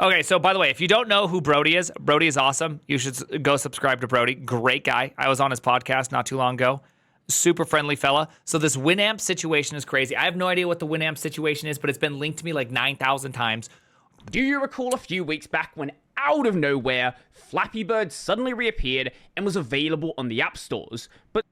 Okay, so by the way, if you don't know who Brody is awesome. You should go subscribe to Brody. Great guy. I was on his podcast not too long ago. Super friendly fella. So this Winamp situation is crazy. I have no idea what the Winamp situation is, but it's been linked to me like 9,000 times. Do you recall a few weeks back when out of nowhere, Flappy Bird suddenly reappeared and was available on the app stores? But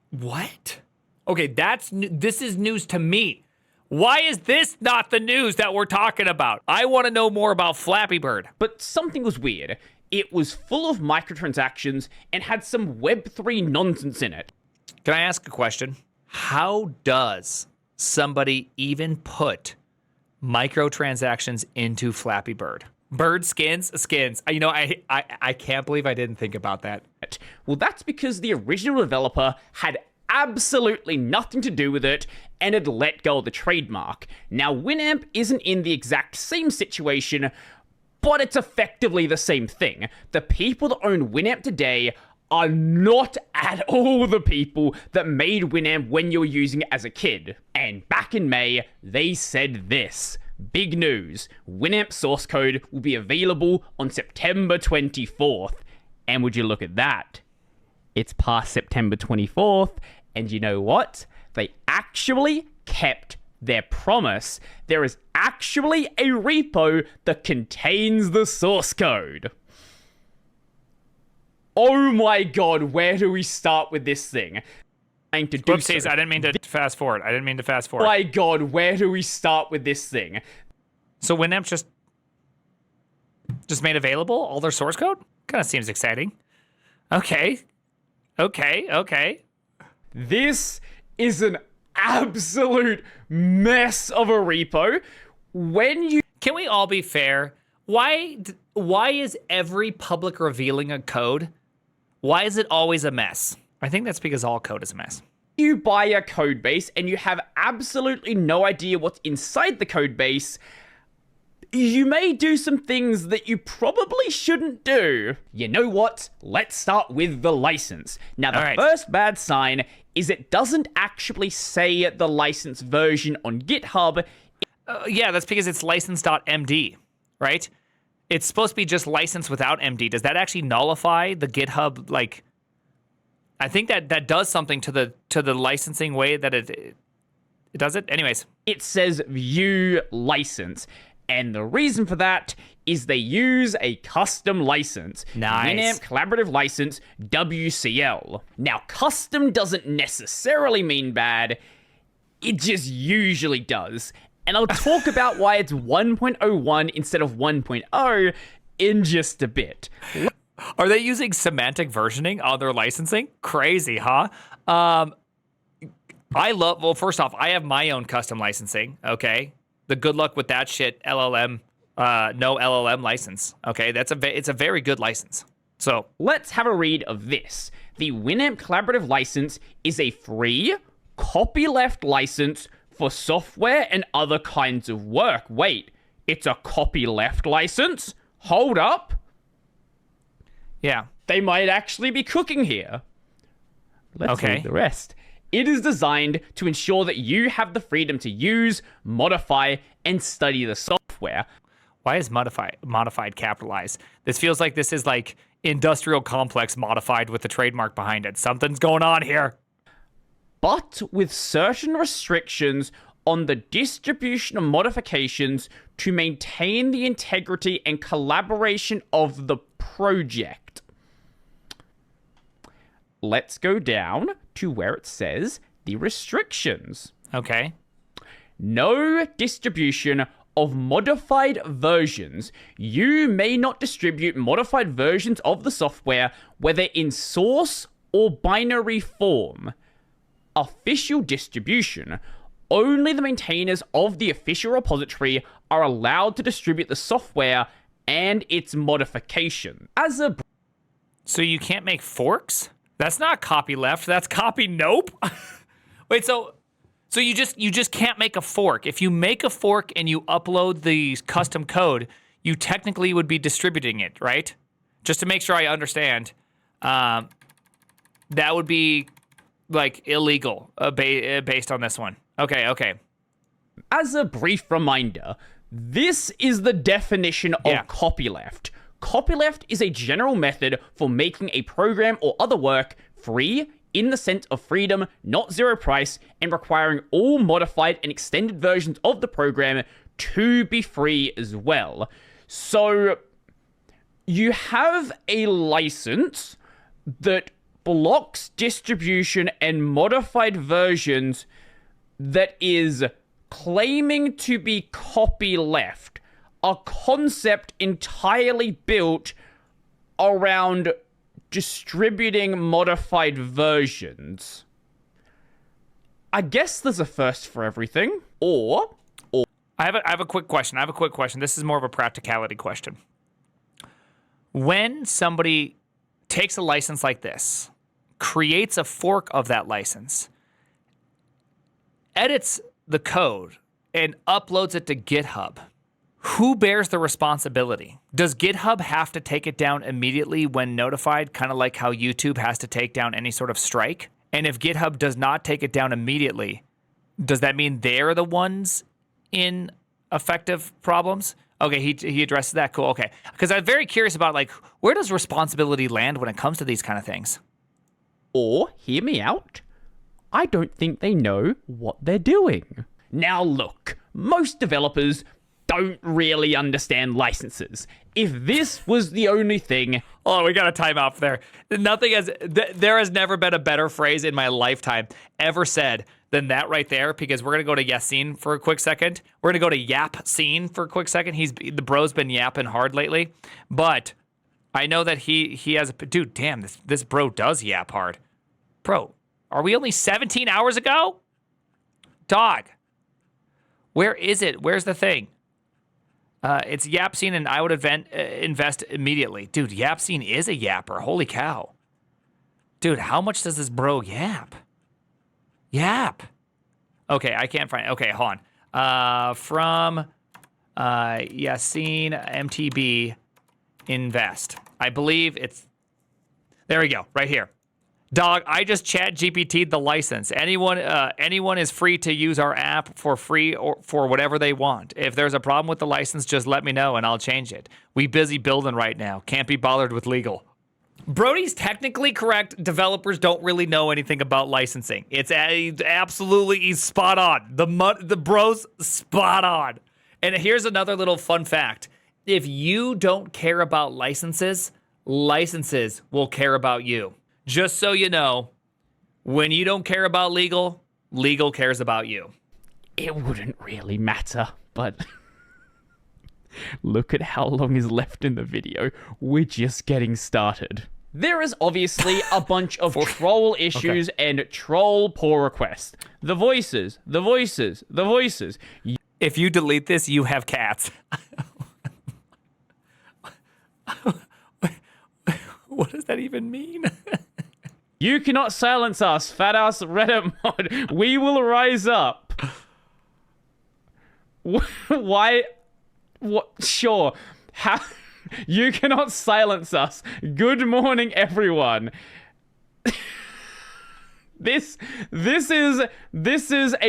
what? Okay, this is news to me. Why is this not the news that we're talking about? I want to know more about Flappy Bird. But something was weird. It was full of microtransactions and had some Web3 nonsense in it. Can I ask a question? How does somebody even put microtransactions into Flappy Bird? Bird skins. You know, I can't believe I didn't think about that. Well, that's because the original developer had absolutely nothing to do with it and had let go of the trademark. Now, Winamp isn't in the exact same situation, but it's effectively the same thing. The people that own Winamp today are not at all the people that made Winamp when you were using it as a kid. And back in May, they said this. Big news. Winamp source code will be available on September 24th. And would you look at that? It's past September 24th, and you know what? They actually kept their promise. There is actually a repo that contains the source code. Oh my god, where do we start with this thing? Whoopsies, so. I didn't mean to fast forward. Oh my god, where do we start with this thing? So Winamp just made available all their source code? Kind of seems exciting. Okay. This is an absolute mess of a repo. Can we all be fair? Why is every public revealing a code? Why is it always a mess? I think that's because all code is a mess. You buy a code base and you have absolutely no idea what's inside the code base. You may do some things that you probably shouldn't do. You know what? Let's start with the license. Now, the first bad sign is it doesn't actually say the license version on GitHub. Yeah, that's because it's license.md, right? It's supposed to be just license without MD. Does that actually nullify the GitHub, like... I think that does something to the licensing way that it does it. Anyways. It says view license. And the reason for that is they use a custom license. Nice. Winamp Collaborative License, WCL. Now, custom doesn't necessarily mean bad. It just usually does. And I'll talk about why it's 1.01 instead of 1.0 in just a bit. Are they using semantic versioning on their licensing? Crazy, huh? First off, I have my own custom licensing, okay? The good luck with that shit, LLM, no LLM license, okay? It's a very good license. So let's have a read of this. The Winamp Collaborative License is a free copyleft license for software and other kinds of work. Wait, it's a copyleft license? Hold up. Yeah. They might actually be cooking here. Let's read the rest. It is designed to ensure that you have the freedom to use, modify, and study the software. Why is modified capitalized? This feels like this is like industrial complex modified with the trademark behind it. Something's going on here. But with certain restrictions on the distribution of modifications to maintain the integrity and collaboration of the project. Let's go down to where it says the restrictions. Okay. No distribution of modified versions. You may not distribute modified versions of the software, whether in source or binary form. Official distribution. Only the maintainers of the official repository are allowed to distribute the software and its modification. So you can't make forks? That's not copyleft. That's copy nope. Wait, so you just can't make a fork. If you make a fork and you upload the custom code, you technically would be distributing it, right? Just to make sure I understand, that would be like illegal based on this one. Okay. As a brief reminder, This is the definition of copyleft. Copyleft is a general method for making a program or other work free in the sense of freedom, not zero price, and requiring all modified and extended versions of the program to be free as well. So you have a license that blocks distribution and modified versions that is claiming to be copyleft, a concept entirely built around distributing modified versions. I guess there's a first for everything, or I have a quick question. This is more of a practicality question. When somebody takes a license like this, creates a fork of that license, edits the code, and uploads it to GitHub, who bears the responsibility? Does GitHub have to take it down immediately when notified, kind of like how YouTube has to take down any sort of strike? And if GitHub does not take it down immediately, does that mean they're the ones in effective problems? Okay, he addresses that. Cool. Okay, because I'm very curious about, like, where does responsibility land when it comes to these kind of things? Or, hear me out, I don't think they know what they're doing. Now look, most developers don't really understand licenses. If this was the only thing... Oh, we got a timeout there. There has never been a better phrase in my lifetime ever said than that right there, because we're going to go to Yassine for a quick second. We're going to go to Yap Scene for a quick second. The bro's been yapping hard lately, but I know that he has... Dude, damn, this bro does yap hard. Bro, are we only 17 hours ago? Dog. Where is it? Where's the thing? It's Yapscene, and I would invest immediately. Dude, Yapscene is a yapper. Holy cow. Dude, how much does this bro yap? Yap. Okay, I can't find it. Okay, hold on. From Yassine MTB invest. I believe it's... There we go, right here. Dog, I just chat GPT'd the license. Anyone is free to use our app for free or for whatever they want. If there's a problem with the license, just let me know and I'll change it. We busy building right now. Can't be bothered with legal. Brody's technically correct. Developers don't really know anything about licensing. It's absolutely, he's spot on. The bro's spot on. And here's another little fun fact. If you don't care about licenses, licenses will care about you. Just so you know, when you don't care about legal, legal cares about you. It wouldn't really matter, but look at how long is left in the video. We're just getting started. There is obviously a bunch of troll issues and troll pull requests. The voices. If you delete this, you have cats. What does that even mean? You cannot silence us, fat ass Reddit mod. We will rise up. Why? What? Sure. How? You cannot silence us. Good morning, everyone. This is a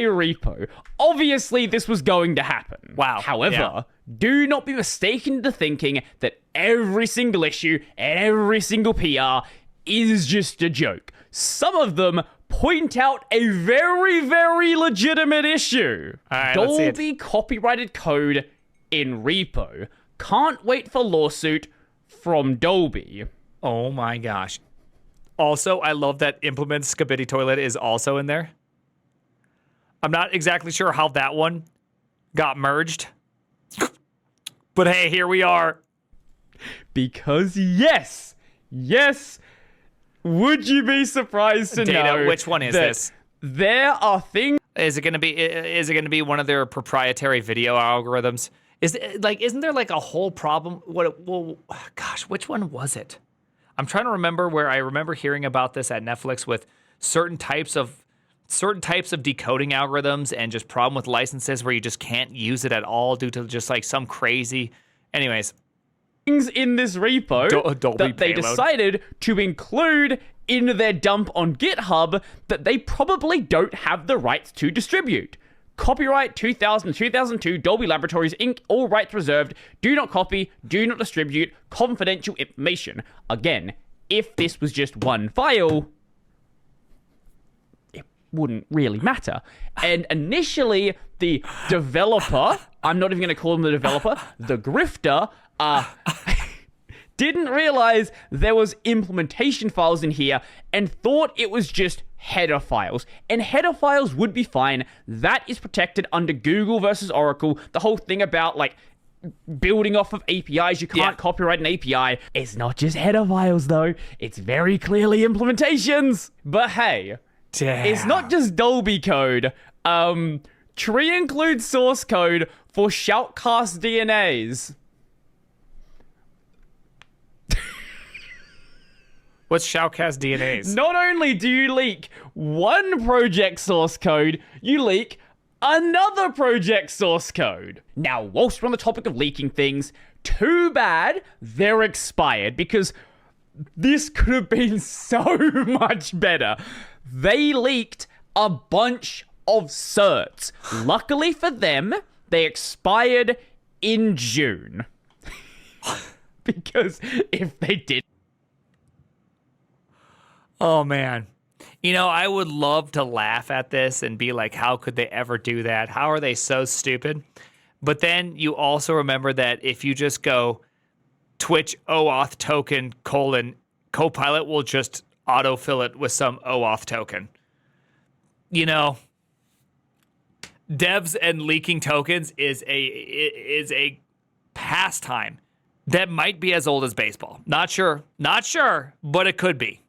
repo. Obviously, this was going to happen. Wow. However, do not be mistaken into thinking that every single issue and every single PR is just a joke. Some of them point out a very, very legitimate issue. All right, let's see it. Dolby copyrighted code in repo. Can't wait for lawsuit from Dolby. Oh my gosh. Also, I love that implement Skibidi Toilet is also in there. I'm not exactly sure how that one got merged. But hey, here we are. Because yes, would you be surprised to know which one is this? There are things. Is it going to be one of their proprietary video algorithms? Isn't there like a whole problem? Which one was it? I'm trying to remember where I remember hearing about this at Netflix with certain types of decoding algorithms and just problem with licenses where you just can't use it at all due to just like some crazy. Anyways, things in this repo that they decided to include in their dump on GitHub that they probably don't have the rights to distribute. Copyright 2000, 2002, Dolby Laboratories, Inc., all rights reserved. Do not copy, do not distribute confidential information. Again, if this was just one file, it wouldn't really matter. And initially, the developer, I'm not even going to call him the developer, the grifter, didn't realize there was implementation files in here and thought it was just header files. And header files would be fine. That is protected under Google versus Oracle. The whole thing about like building off of APIs, you can't copyright an API. It's not just header files though. It's very clearly implementations. But hey, it's not just Dolby code. Tree includes source code for shoutcast DNAs. What's shoutcast DNAs? Not only do you leak one project source code, you leak another project source code. Now, whilst we're on the topic of leaking things, too bad they're expired, because this could have been so much better. They leaked a bunch of certs. Luckily for them, they expired in June. Because if they did... Oh, man. You know, I would love to laugh at this and be like, how could they ever do that? How are they so stupid? But then you also remember that if you just go Twitch OAuth token : Copilot will just autofill it with some OAuth token. You know, devs and leaking tokens is a pastime that might be as old as baseball. Not sure, but it could be.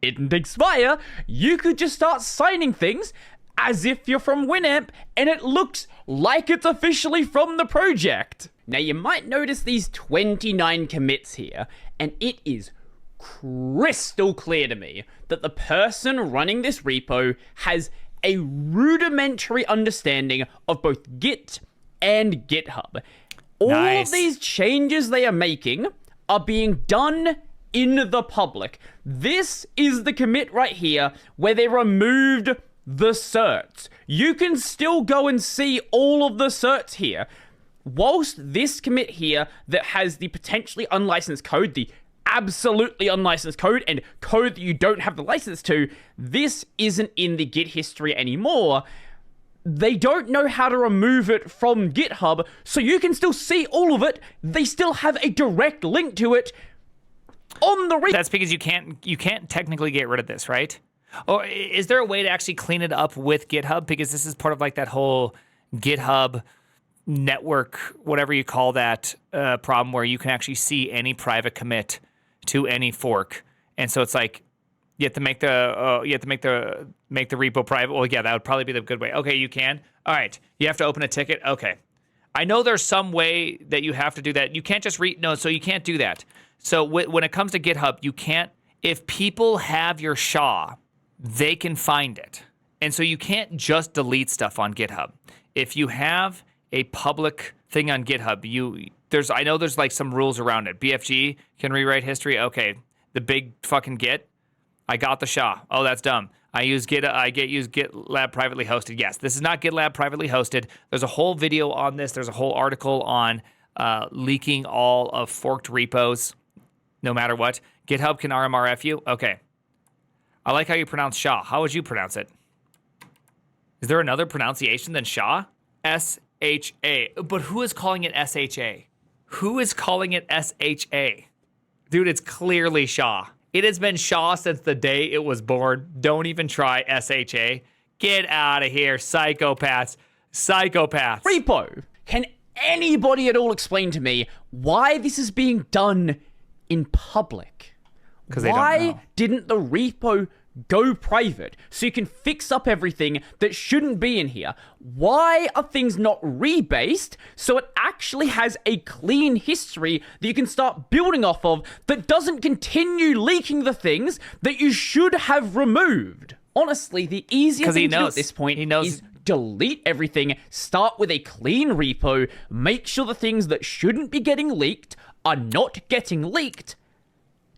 It didn't expire. You could just start signing things as if you're from Winamp, and it looks like it's officially from the project. Now, you might notice these 29 commits here, and it is crystal clear to me that the person running this repo has a rudimentary understanding of both Git and GitHub. All of these changes they are making are being done in the public. This is the commit right here where they removed the certs. You can still go and see all of the certs here. Whilst this commit here that has the potentially unlicensed code, the absolutely unlicensed code, and code that you don't have the license to, this isn't in the Git history anymore. They don't know how to remove it from GitHub, so you can still see all of it. They still have a direct link to it on the That's because you can't technically get rid of this, right? Or is there a way to actually clean it up with GitHub? Because this is part of like that whole GitHub network, whatever you call that, problem where you can actually see any private commit to any fork, and so it's like you have to make the repo private. Well, yeah, that would probably be the good way. Okay, you can. All right, you have to open a ticket. Okay, I know there's some way that you have to do that. You can't just so you can't do that. So when it comes to GitHub, you can't, if people have your SHA, they can find it. And so you can't just delete stuff on GitHub. If you have a public thing on GitHub, I know there's like some rules around it. BFG can rewrite history. Okay, the big fucking Git, I got the SHA. Oh, that's dumb. I use GitLab privately hosted. Yes, this is not GitLab privately hosted. There's a whole video on this. There's a whole article on leaking all of forked repos. No matter what. GitHub can RMRF you? Okay. I like how you pronounce SHA. How would you pronounce it? Is there another pronunciation than SHA? S-H-A. But who is calling it S-H-A? Who is calling it S-H-A? Dude, it's clearly SHA. It has been SHA since the day it was born. Don't even try S-H-A. Get out of here, psychopaths. Psychopaths. Repo. Can anybody at all explain to me why this is being done in public? Because they don't know. Why didn't the repo go private so you can fix up everything that shouldn't be in here? Why are things not rebased so it actually has a clean history that you can start building off of that doesn't continue leaking the things that you should have removed? Honestly, the easiest thing to do at this point is delete everything, start with a clean repo, make sure the things that shouldn't be getting leaked are not getting leaked.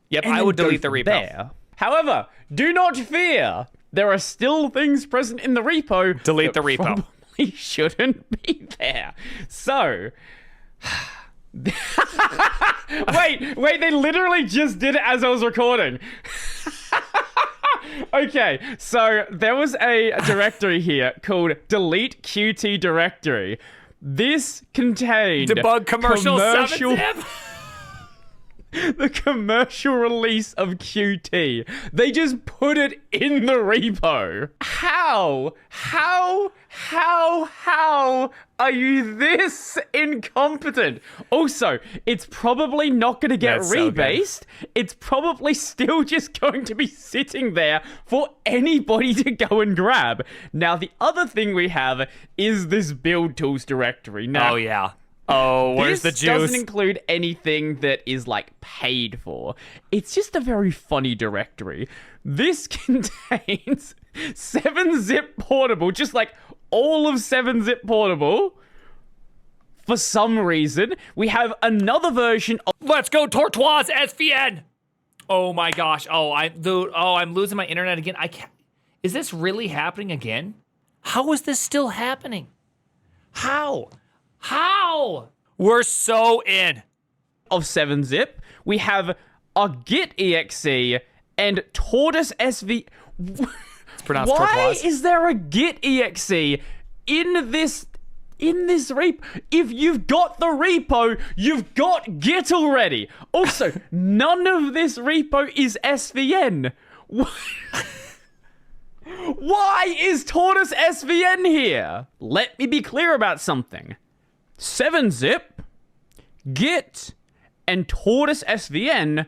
Yep, I would delete the repo. There. However, do not fear. There are still things present in the repo. Delete the repo. probably shouldn't be there. So... wait, they literally just did it as I was recording. Okay, so there was a directory here called delete Qt directory. This contained Debug commercial 7-zip. the commercial release of Qt. They just put it in the repo. How are you this incompetent? Also, it's probably not going to get rebased. It's probably still just going to be sitting there for anybody to go and grab. Now, the other thing we have is this build tools directory. Now, Oh, yeah. Oh, where's the this juice? doesn't include anything that is, like, paid for. It's just a very funny directory. This contains 7-zip portable, just like all of 7-zip portable. For some reason, we have another version of... Let's go, Tortoise SVN. Oh my gosh. I'm losing my internet again. I can't. Is this really happening again? How is this still happening? How? We're so in. Of 7-zip. We have a Git exe and Tortoise SV... It's pronounced Why Tortoise. is there a Git exe in this repo? If you've got the repo, you've got Git already. Also, none of this repo is SVN. Why is Tortoise SVN here? Let me be clear about something. 7-zip, Git, and Tortoise SVN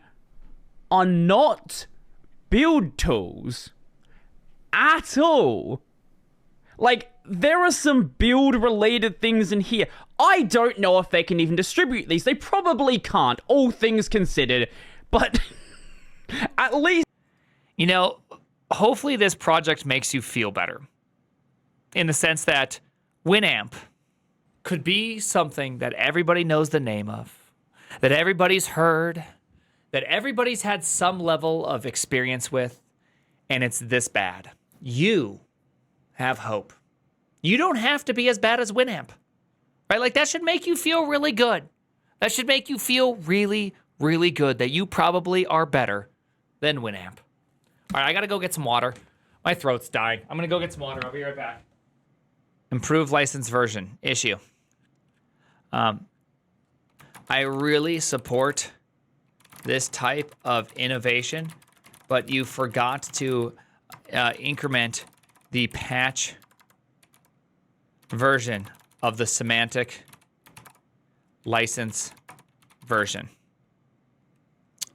are not build tools at all. Like, there are some build-related things in here. I don't know if they can even distribute these. They probably can't, all things considered. But at least... You know, hopefully this project makes you feel better. In the sense that Winamp could be something that everybody knows the name of, that everybody's heard, that everybody's had some level of experience with, and it's this bad. You have hope. You don't have to be as bad as Winamp, right? Like, that should make you feel really good. That should make you feel really, really good that you probably are better than Winamp. All right, I got to go get some water. My throat's dying. I'm going to go get some water. I'll be right back. Improved license version issue. I really support this type of innovation, but you forgot to increment the patch version of the semantic license version.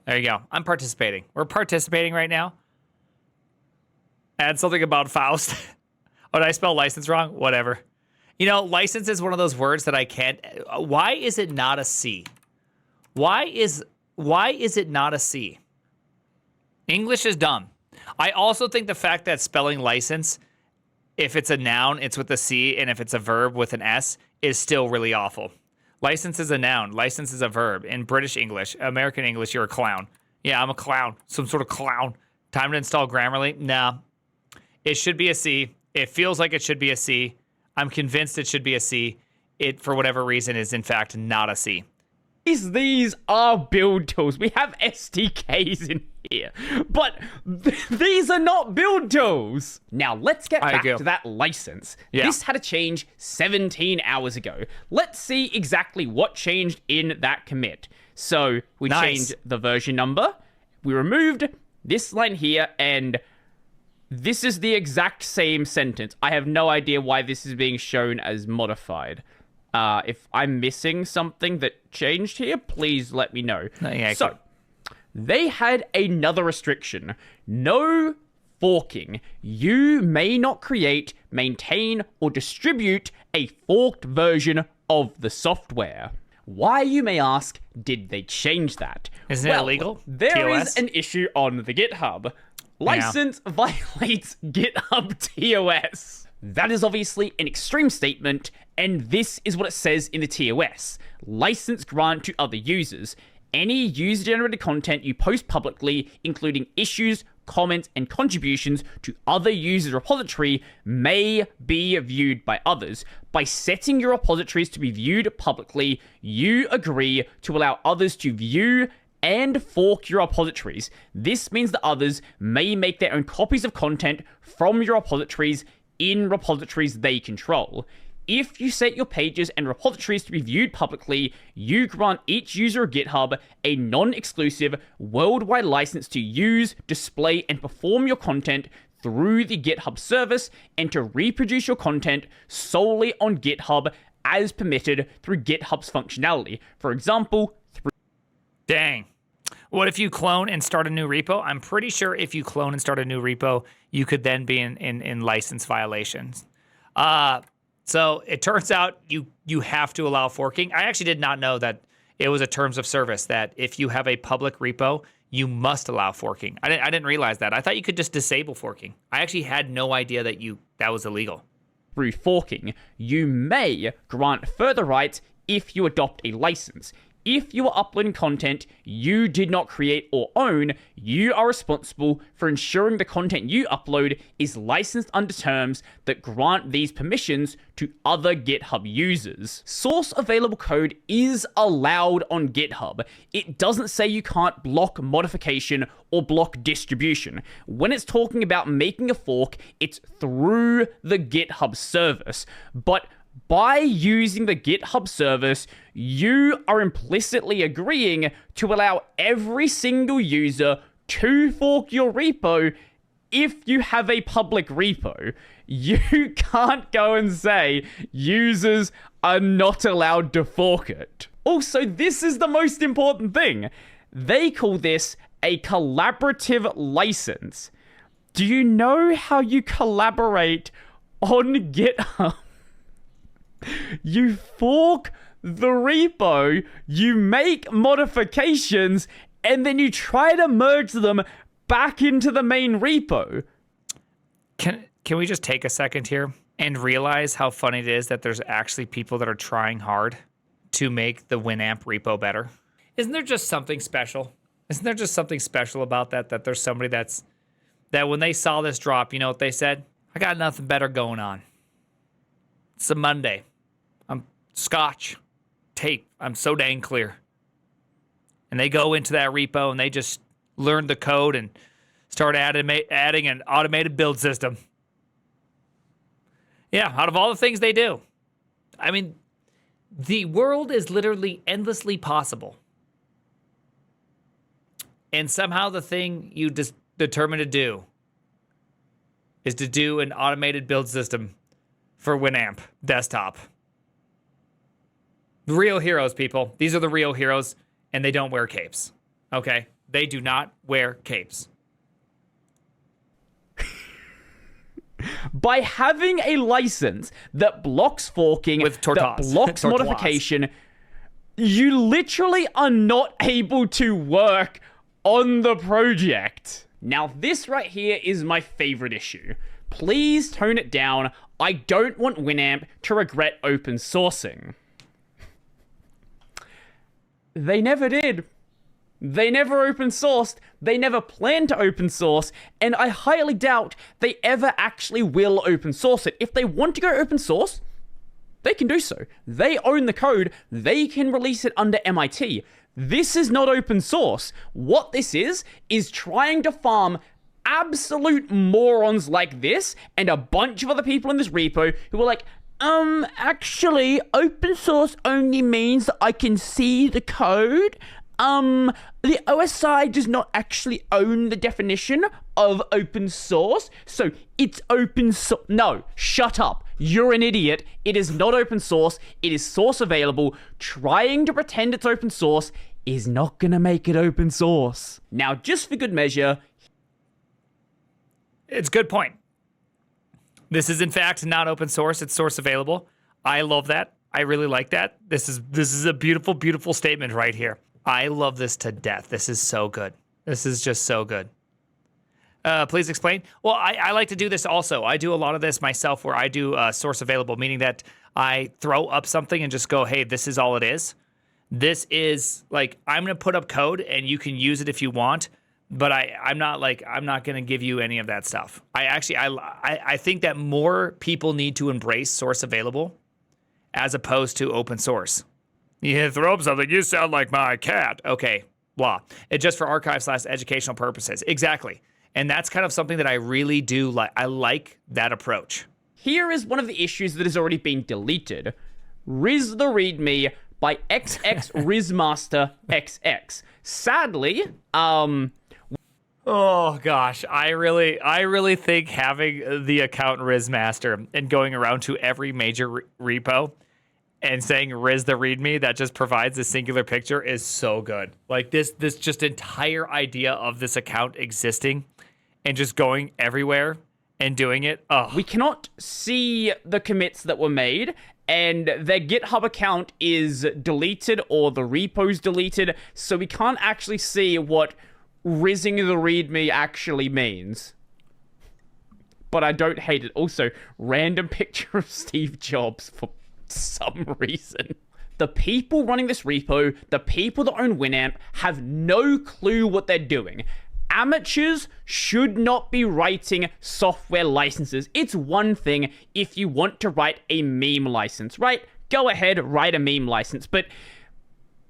There you go. I'm participating. We're participating right now. Add something about Faust. Oh, did I spell license wrong? Whatever. You know, license is one of those words that I can't... Why is it not a C? Why is it not a C? English is dumb. I also think the fact that spelling license, if it's a noun, it's with a C, and if it's a verb with an S, is still really awful. License is a noun. License is a verb. In British English, American English, you're a clown. Yeah, I'm a clown. Some sort of clown. Time to install Grammarly? Nah. It should be a C. It feels like it should be a C. I'm convinced it should be a C. It, for whatever reason, is in fact not a C. These are build tools. We have SDKs in here, but these are not build tools. Now, let's get back to that license. Yeah. This had a change 17 hours ago. Let's see exactly what changed in that commit. So we changed the version number. We removed this line here, and this is the exact same sentence. I have no idea why this is being shown as modified. If I'm missing something that changed here, please let me know. So, they had another restriction. No forking. You may not create, maintain, or distribute a forked version of the software. Why, you may ask, did they change that? Isn't it illegal? There is an issue on the GitHub. License violates GitHub TOS. That is obviously an extreme statement, and this is what it says in the TOS. License grant to other users. Any user-generated content you post publicly, including issues, comments, and contributions to other users' repository may be viewed by others. By setting your repositories to be viewed publicly, you agree to allow others to view and fork your repositories. This means that others may make their own copies of content from your repositories in repositories they control. If you set your pages and repositories to be viewed publicly, you grant each user of GitHub a non-exclusive worldwide license to use, display, and perform your content through the GitHub service and to reproduce your content solely on GitHub as permitted through GitHub's functionality. For example, Dang. What if you clone and start a new repo? I'm pretty sure if you clone and start a new repo, you could then be in license violations. So it turns out you have to allow forking. I actually did not know that it was a terms of service that if you have a public repo, you must allow forking. I didn't realize that. I thought you could just disable forking. I actually had no idea that was illegal. through forking, you may grant further rights if you adopt a license. If you are uploading content you did not create or own, you are responsible for ensuring the content you upload is licensed under terms that grant these permissions to other GitHub users. Source available code is allowed on GitHub. It doesn't say you can't block modification or block distribution. When it's talking about making a fork, it's through the GitHub service. But by using the GitHub service, you are implicitly agreeing to allow every single user to fork your repo if you have a public repo. You can't go and say users are not allowed to fork it. Also, this is the most important thing. They call this a collaborative license. Do you know how you collaborate on GitHub? You fork the repo, you make modifications, and then you try to merge them back into the main repo. Can we just take a second here and realize how funny it is that there's actually people that are trying hard to make the Winamp repo better? Isn't there just something special? Isn't there just something special about that there's somebody that when they saw this drop, you know what they said? I got nothing better going on. It's a Monday. I'm scotch, tape. I'm so dang clear. And they go into that repo and they just learn the code and start adding an automated build system. Yeah, out of all the things they do. I mean, the world is literally endlessly possible. And somehow the thing you just determine to do is to do an automated build system for Winamp desktop. The real heroes, people. These are the real heroes, and they don't wear capes. Okay? They do not wear capes. By having a license that blocks forking, With that blocks modification, you literally are not able to work on the project. Now, this right here is my favorite issue. Please tone it down. I don't want Winamp to regret open sourcing. They never did. They never open sourced, they never planned to open source, and I highly doubt they ever actually will open source it. If they want to go open source, they can do so. They own the code, they can release it under MIT. This is not open source. What this is trying to farm absolute morons like this and a bunch of other people in this repo who are like, actually, open source only means that I can see the code. The OSI does not actually own the definition of open source, so it's open source. No, shut up. You're an idiot. It is not open source. It is source available. Trying to pretend it's open source is not gonna make it open source. Now, just for good measure, it's a good point. This is, in fact, not open source. It's source available. I love that. I really like that. This is a beautiful, beautiful statement right here. I love this to death. This is so good. This is just so good. Please explain. Well, I like to do this also. I do a lot of this myself where I do source available, meaning that I throw up something and just go, hey, this is all it is. This is, like, I'm going to put up code and you can use it if you want, But I'm not going to give you any of that stuff. I think that more people need to embrace source available as opposed to open source. You throw up something, you sound like my cat. Okay, blah. It's just for archive/educational purposes. Exactly. And that's kind of something that I really do like. I like that approach. Here is one of the issues that has already been deleted. Riz the readme by XX Rizzmaster XX. Sadly, oh gosh, I really think having the account Rizzmaster and going around to every major repo and saying Riz the readme that just provides a singular picture is so good. Like this just entire idea of this account existing and just going everywhere and doing it. Oh. We cannot see the commits that were made, and their GitHub account is deleted or the repo's deleted, so we can't actually see what rizzing the readme actually means. But I don't hate it. Also, random picture of Steve Jobs for some reason. The people running this repo, the people that own Winamp, have no clue what they're doing. Amateurs should not be writing software licenses. It's one thing if you want to write a meme license, right? Go ahead, write a meme license. But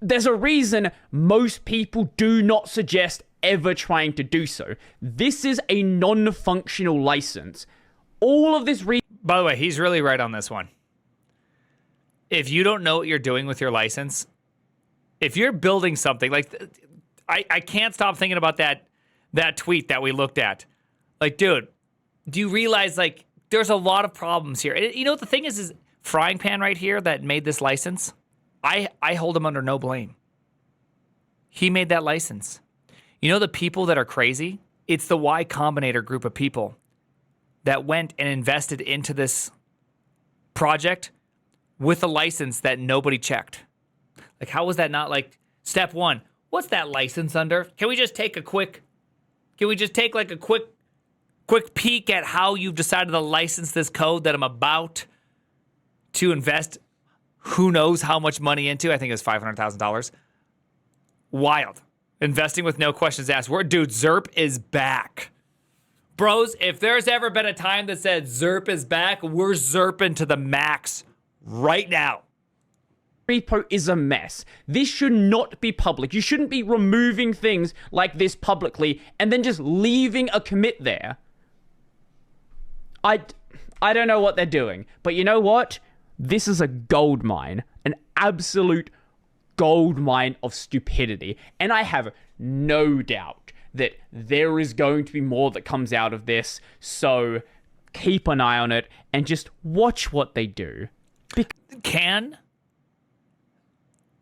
there's a reason most people do not suggest ever trying to do so. This is a non-functional license. All of this By the way, he's really right on this one. If you don't know what you're doing with your license, if you're building something, like I can't stop thinking about that tweet that we looked at. Like, dude, do you realize, like, there's a lot of problems here? You know what the thing is Frying Pan right here that made this license, I hold him under no blame. He made that license. You know the people that are crazy? It's the Y Combinator group of people that went and invested into this project with a license that nobody checked. Like, how was that not, like, step one? What's that license under? Can we just take a quick peek at how you've decided to license this code that I'm about to invest who knows how much money into? I think it was $500,000. Wild. Investing with no questions asked. Dude, ZERP is back. Bros, if there's ever been a time that said ZERP is back, we're ZERPing to the max right now. Repo is a mess. This should not be public. You shouldn't be removing things like this publicly and then just leaving a commit there. I don't know what they're doing, but you know what? This is a gold mine, an absolute gold mine of stupidity, and I have no doubt that there is going to be more that comes out of this, so keep an eye on it and just watch what they do.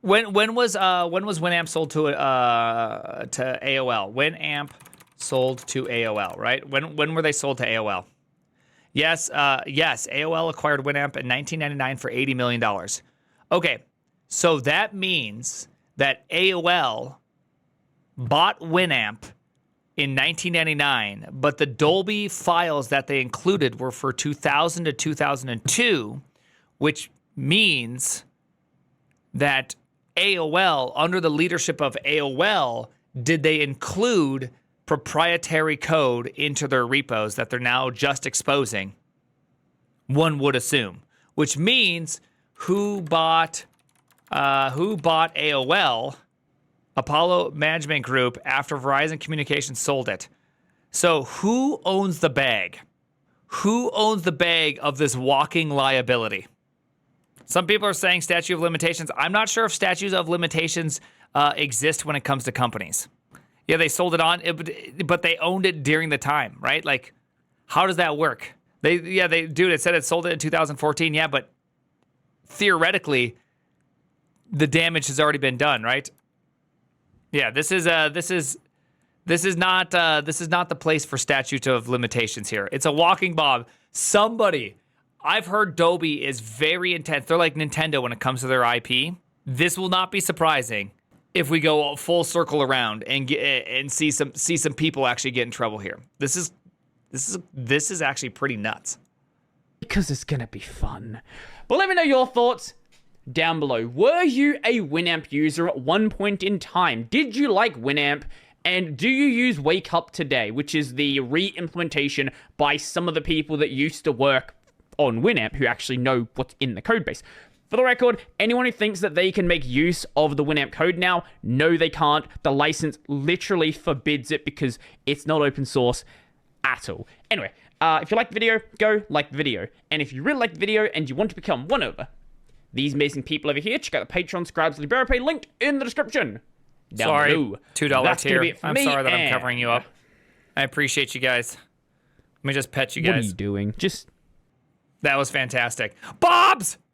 When was Winamp sold to AOL? Winamp sold to AOL, right? When were they sold to AOL? Yes, AOL acquired Winamp in 1999 for $80 million. Okay, so that means that AOL bought Winamp in 1999, but the Dolby files that they included were for 2000 to 2002, which means that AOL, under the leadership of AOL, did they include proprietary code into their repos that they're now just exposing? One would assume, which means who bought AOL? Apollo Management Group, after Verizon Communications sold it. So who owns the bag? Who owns the bag of this walking liability? Some people are saying statute of limitations. I'm not sure if statutes of limitations exist when it comes to companies. Yeah, they sold it on, but they owned it during the time, right? Like, how does that work? It said it sold it in 2014. Yeah, but theoretically, the damage has already been done, right? Yeah, this is not the place for statute of limitations here. It's a walking bomb. I've heard Dolby is very intense. They're like Nintendo when it comes to their IP. This will not be surprising if we go full circle around and see some people actually get in trouble here. This is actually pretty nuts. Because it's gonna be fun. But let me know your thoughts down below. Were you a Winamp user at one point in time? Did you like Winamp? And do you use Wake Up today, which is the re-implementation by some of the people that used to work on Winamp who actually know what's in the code base? For the record, anyone who thinks that they can make use of the Winamp code now, no, they can't. The license literally forbids it because it's not open source at all. Anyway, if you like the video, go like the video. And if you really like the video and you want to become one of these amazing people over here, check out the Patreon, Scribes, and Liberty linked in the description. Down Sorry, below. $2 That's gonna tier. be it for I'm me, sorry that I'm and- covering you up. I appreciate you guys. Let me just pet you What are guys. you doing? Just... That was fantastic. Bob's!